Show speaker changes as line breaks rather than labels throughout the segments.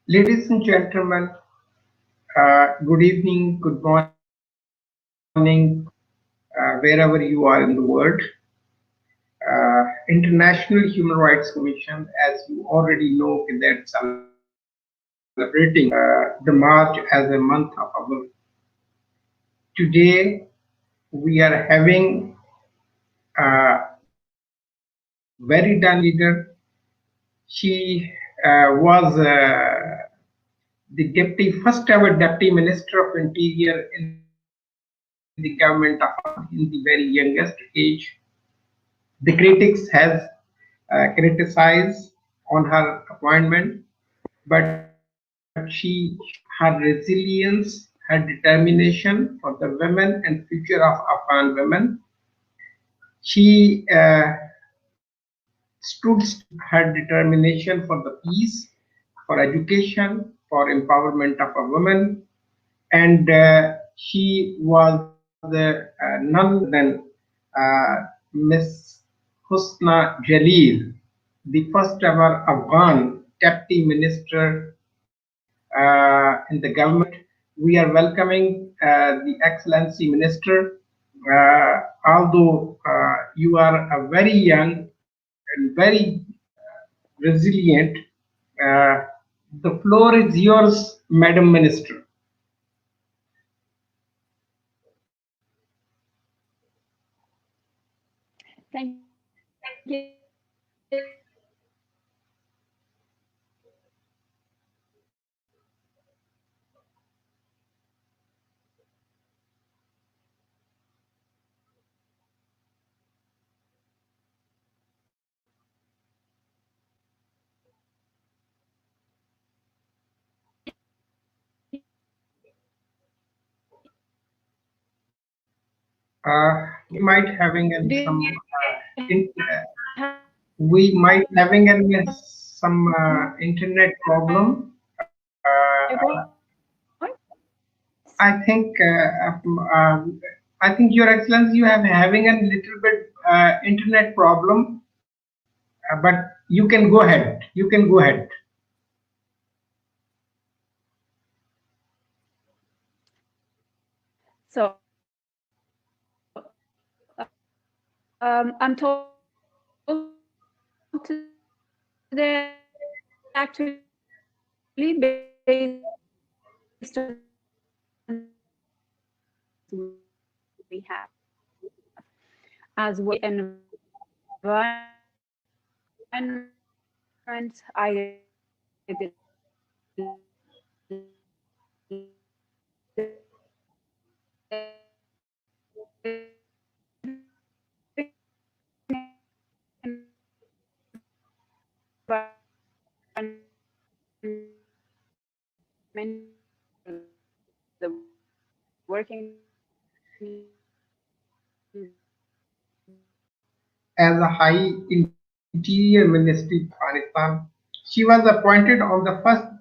Ladies and gentlemen, good evening, good morning, wherever you are in the world. International Human Rights Commission, as you already know, that celebrating the March as a month of our. Today, we are having a very done leader. She was the first ever deputy minister of interior in the government of Afghanistan in the very youngest age. The critics has criticized on her appointment, but she her resilience, her determination for the women and future of Afghan women. She stood her determination for the peace, for education, for empowerment of a woman, and she was none other than Miss Hosna Jalil, the first ever Afghan deputy minister in the government. We are welcoming the Excellency Minister. Although you are a very young and very resilient, uh, the floor is yours, Madam Minister.
Thank you
We might having some
do
we might having some internet problem. I think I think Your Excellency, you have having a little bit internet problem, but you can go ahead. You can go ahead.
I'm told today actually based on we have as well environment the working
As a High Interior Minister of Afghanistan. She was appointed on the 5th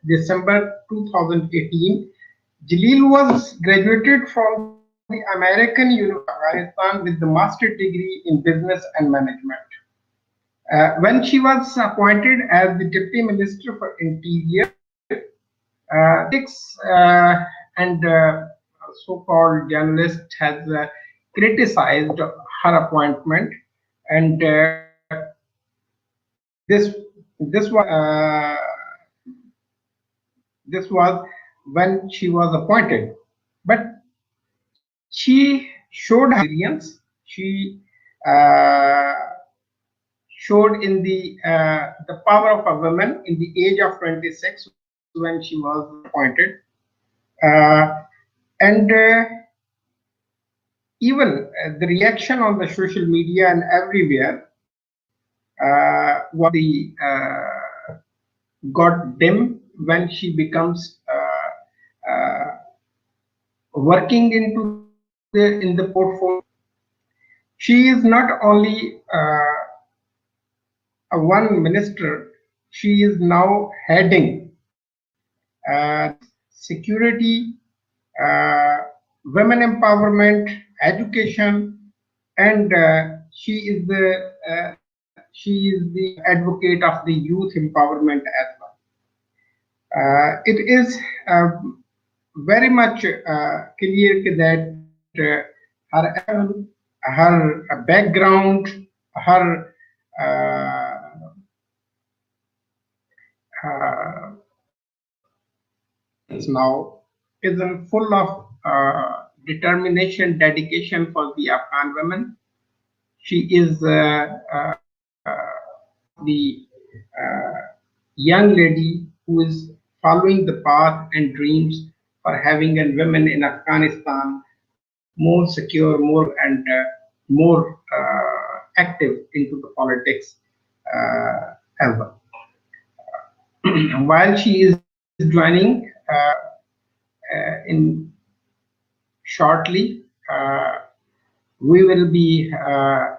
December 2018. Jalil was graduated from the American University of Afghanistan with the master's degree in business and management. When she was appointed as the Deputy Minister for Interior, critics and so-called journalists has criticized her appointment, and this this was this was when she was appointed, but she showed her resilience. She uh, showed in the power of a woman in the age of 26 when she was appointed, uh, and even the reaction on the social media and everywhere was got dim when she becomes working in the portfolio. She is not only a one minister, she is now heading security, uh, women empowerment, education, and she is the advocate of the youth empowerment as well. It is very much clear that her education, her background, her now is full of determination, dedication for the Afghan women. She is one of the young lady who is following the path and dreams for having a women in Afghanistan more secure, more and more active into the politics as well. While she is joining in shortly, we will be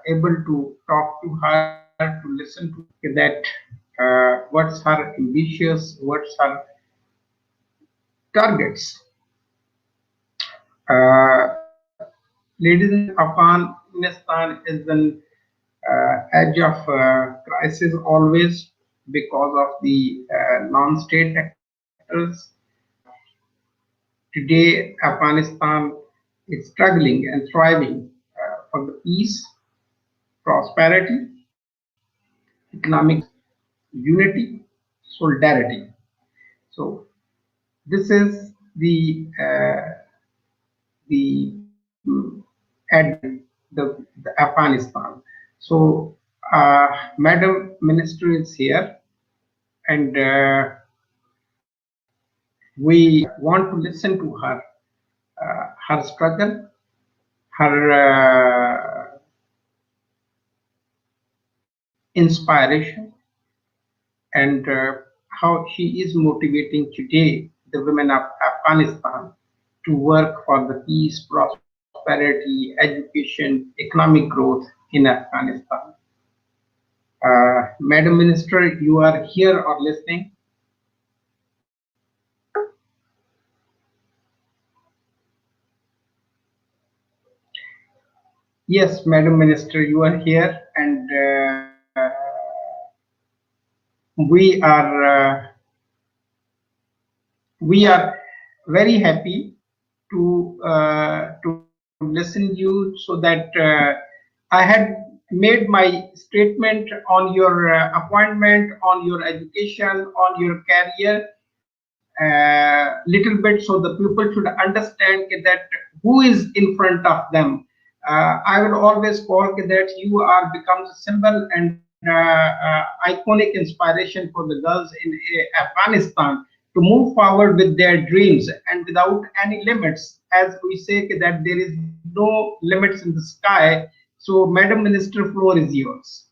able to talk to her to listen to that what's her ambitious, what's her targets. Ladies and gentlemen, Afghanistan is an edge of crisis always because of the non-state actors. Today, Afghanistan is struggling and thriving for the peace, prosperity, economic unity, solidarity. So this is the the Afghanistan. So Madam Minister is here, and we want to listen to her struggle, her inspiration, and how she is motivating today the women of Afghanistan to work for the peace, prosperity, education, economic growth in Afghanistan. Madam Minister, you are here or listening? Yes, Madam Minister, you are here, and we are uh, we are very happy to listen you so that I had made my statement on your appointment, on your education, on your career little bit so the people should understand that who is in front of them. I would always call that you are becomes a symbol and iconic inspiration for the girls in Afghanistan to move forward with their dreams and without any limits. As we say that there is no limits in the sky. So, Madam Minister, floor is yours.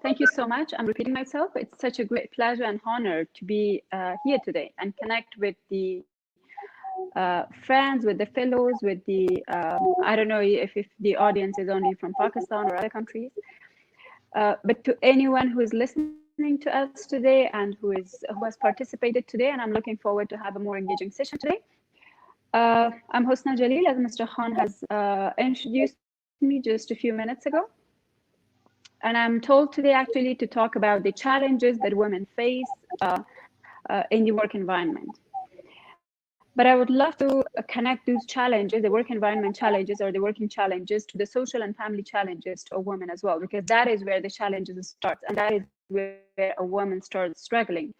Thank you so much. I'm repeating myself. It's such a great pleasure and honor to be here today and connect with the friends, with the fellows, with the I don't know if the audience is only from Pakistan or other countries, but to anyone who is listening to us today and who has participated today, and I'm looking forward to have a more engaging session today. I'm Hosna Jalil, as Mr. Khan has introduced me just a few minutes ago. And I'm told today actually to talk about the challenges that women face in the work environment. But I would love to connect those challenges, the work environment challenges or the working challenges, to the social and family challenges to a woman as well, because that is where the challenges start, and that is where a woman starts struggling.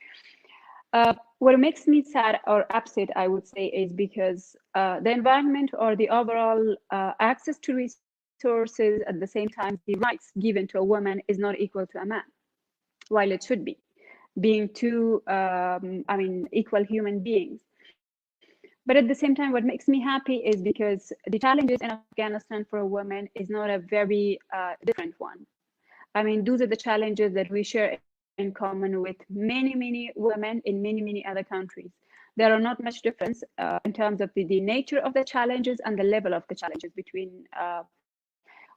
What makes me sad or upset, I would say, is because the environment or the overall access to resources, at the same time, the rights given to a woman is not equal to a man, while it should be, being two, equal human beings. But at the same time, what makes me happy is because the challenges in Afghanistan for a woman is not a very different one. I mean, those are the challenges that we share in common with many women in many other countries. There are not much difference in terms of the nature of the challenges and the level of the challenges between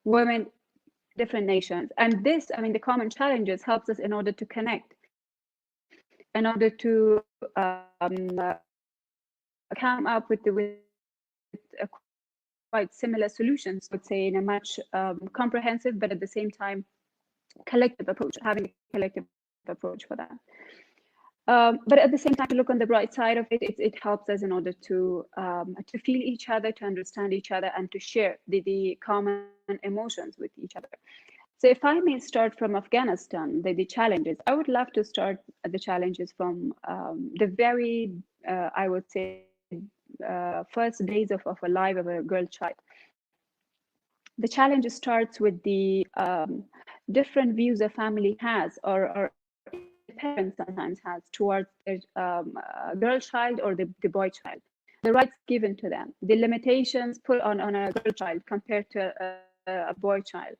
women, different nations. And this, I mean, the common challenges helps us in order to connect, in order to come up with quite a solution provide similar solutions, I would say, in a much comprehensive, but at the same time, collective approach, having a collective approach for that. But at the same time, to look on the bright side of it, it helps us in order to feel each other, to understand each other, and to share the common emotions with each other. So if I may start from Afghanistan, the challenges, I would love to start the challenges from the very, I would say, first days of a life of a girl child. The challenge starts with the different views a family has, or parents sometimes has, towards their girl child or the boy child. The rights given to them, the limitations put on a girl child compared to a boy child.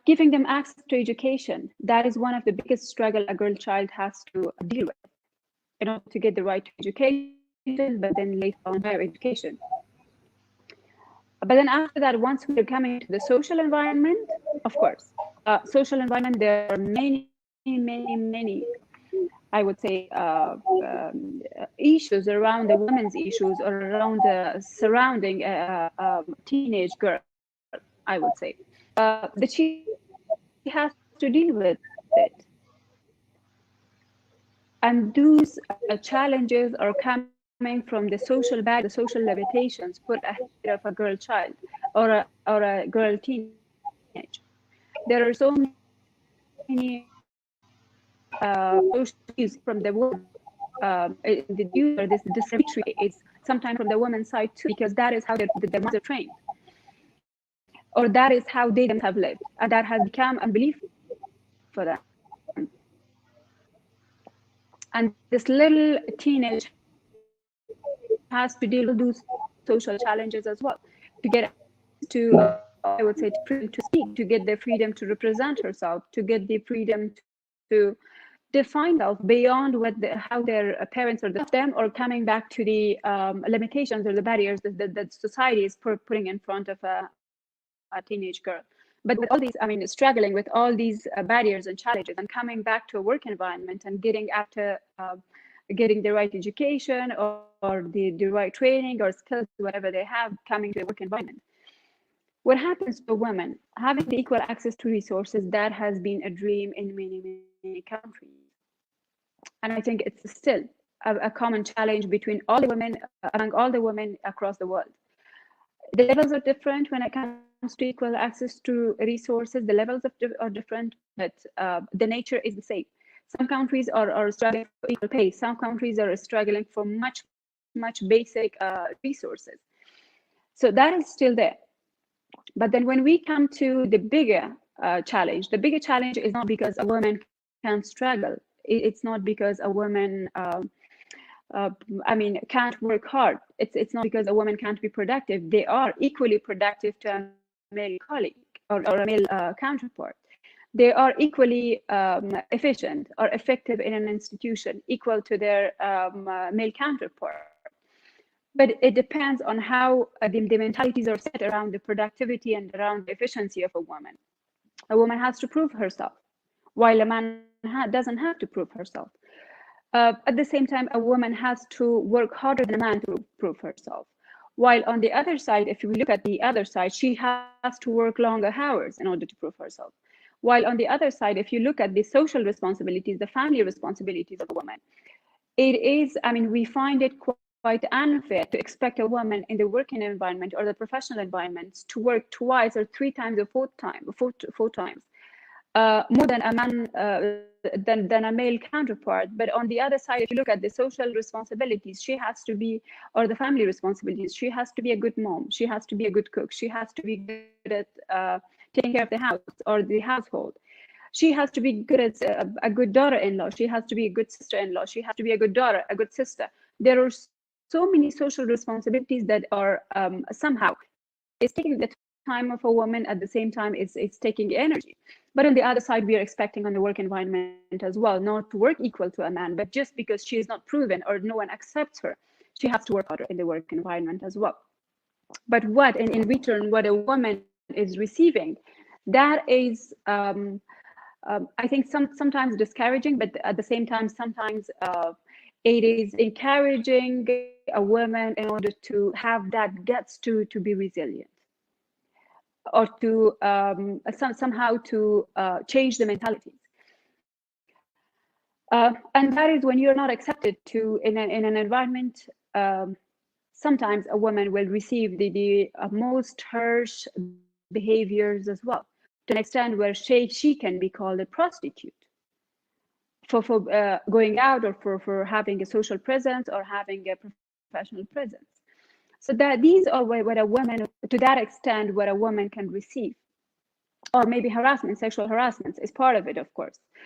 Giving them access to education, that is one of the biggest struggle a girl child has to deal with in order to get the right to education, but then later on higher education. But then after that, once we're coming to the social environment, of course, social environment, there are many, I would say, issues around the women's issues or around surrounding a teenage girl, I would say, that she has to deal with it. And those challenges are coming from the social barriers, the social limitations put ahead of a girl child or a girl teenage. There are so many social views from the woman. The view or this discriminatory is sometimes from the woman's side too, because that is how their minds are trained, or that is how they themselves have lived, and that has become a belief for them. And this little teenage has to deal with those social challenges as well, to get to, I would say, to speak, to get the freedom to represent herself, to get the freedom to define self beyond what how their parents or them, or coming back to the limitations or the barriers that society is putting in front of a teenage girl. But with all these, I mean, struggling with all these barriers and challenges, and coming back to a work environment and getting after getting the right education or the right training or skills, whatever they have, coming to a work environment. What happens to women having the equal access to resources, that has been a dream in many countries. And I think it's still a common challenge between all the women, among all the women across the world. The levels are different when it comes to equal access to resources. The levels are different, but the nature is the same. Some countries are struggling for equal pay. Some countries are struggling for much basic resources. So that is still there. But then when we come to the bigger challenge, the bigger challenge is not because a woman can struggle. It's not because a woman, I mean, can't work hard. It's not because a woman can't be productive. They are equally productive to a male colleague or a male counterpart. They are equally efficient or effective in an institution, equal to their male counterpart. But it depends on how the mentalities are set around the productivity and around the efficiency of a woman. A woman has to prove herself, while a man doesn't have to prove herself. At the same time, a woman has to work harder than a man to prove herself. While on the other side, if we look at the other side, she has to work longer hours in order to prove herself. While on the other side, if you look at the social responsibilities, the family responsibilities of a woman, it is, I mean, we find it quite unfair to expect a woman in the working environment or the professional environment to work twice or three times or four times more than a man, than a male counterpart. But on the other side, if you look at the social responsibilities, she has to be, or the family responsibilities, she has to be a good mom, she has to be a good cook, she has to be good at taking care of the house or the household. She has to be good as a good daughter-in-law. She has to be a good sister-in-law. She has to be a good daughter, a good sister. There are so many social responsibilities that are somehow, it's taking the time of a woman, at the same time it's taking energy. But on the other side, we are expecting on the work environment as well not to work equal to a man, but just because she is not proven or no one accepts her, she has to work harder in the work environment as well. But what in return, what a woman is receiving, that is I think sometimes discouraging, but at the same time sometimes It is encouraging a woman in order to have that guts to be resilient, or to somehow to change the mentalities. And that is when you're not accepted to in an environment. Sometimes a woman will receive the most harsh behaviors as well, to an extent where she can be called a prostitute for going out, or for having a social presence, or having a professional presence. So that these are what a woman, to that extent, what a woman can receive. Or maybe harassment, sexual harassment is part of it, of course.